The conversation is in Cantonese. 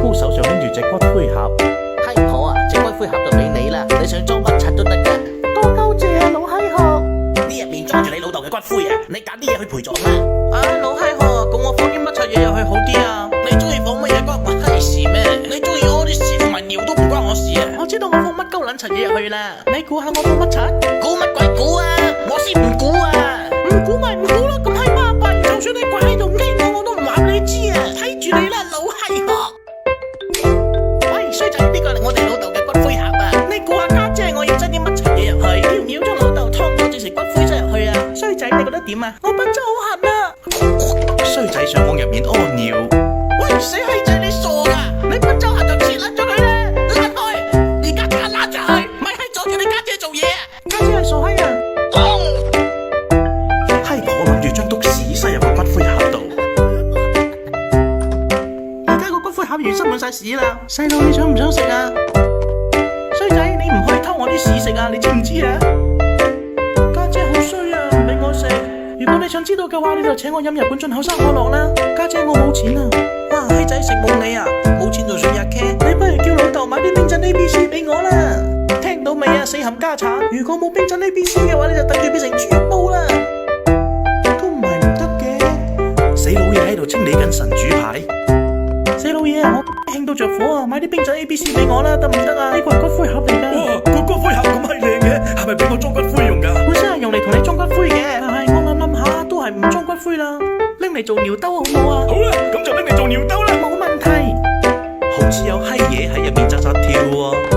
姑手上拎住隻骨灰盒。閪婆啊，隻骨灰盒就俾你啦，你想裝乜柒都得㗎。多鳩謝啊，老閪殼。呢入面裝住你老豆嘅骨灰啊，你揀啲嘢去陪葬啦。老閪殼，咁我放啲乜柒嘢入去好啲啊？你中意放乜嘢關我閪事咩？你中意屙啲屎同埋尿都唔關我事啊！我知道我放乜鳩撚柒嘢入去啦，你估下我放乜柒？估乜鬼估啊！我先唔估啊！唔估咪唔估咯，咁閪巴閉，就算你跪喺度睨我都唔話你知啊！睇住你啦，老閪殼！喂，衰仔，呢個係我哋老豆嘅骨灰盒啊！你估下家姐我要擠啲乜柒嘢入去？要唔要將老豆劏咗整成骨灰擠入去啊？衰仔，你覺得點啊？我笨真好痕啊！衰仔想往入面屙尿。喂，死閪仔，你傻噶？你笨周痕就切甩咗佢啦，甩開！而家即刻甩咗佢，咪閪阻住你家姐做嘢啊！家姐係傻閪啊！閪婆諗住將篤屎塞入個骨灰盒度。而家個骨灰盒完塞滿晒屎啦，細路你想唔想食啊？衰仔，你唔可以偷我啲屎食啊！你知唔知啊？家姐好衰啊，唔俾我食。如果你想知道嘅話，你就請我飲日本進口生可樂啦。家姐我冇錢啊！哇，閪仔食冇你啊！冇錢就算日劇，你不如叫老豆買啲冰鎮 ABC 俾我啦。聽到未啊，死冚家產！如果冇冰鎮 ABC 嘅話，你就等住變成豬肉煲啦。都唔係唔得嘅。死老嘢喺度清理緊神主牌。死老嘢，我興到着火啊！買啲冰鎮 ABC 俾我啦，得唔得啊？呢個係骨灰盒嚟㗎。哇，個骨灰盒咁閪靚嘅，係咪俾我裝骨灰用㗎？本身係用嚟同你裝骨灰嘅，但係我諗下都係唔裝骨灰啦，拎嚟做尿兜好唔好啊？好啦，咁就拎嚟做尿兜啦。冇問題。好似有閪嘢喺入面扎扎跳喎。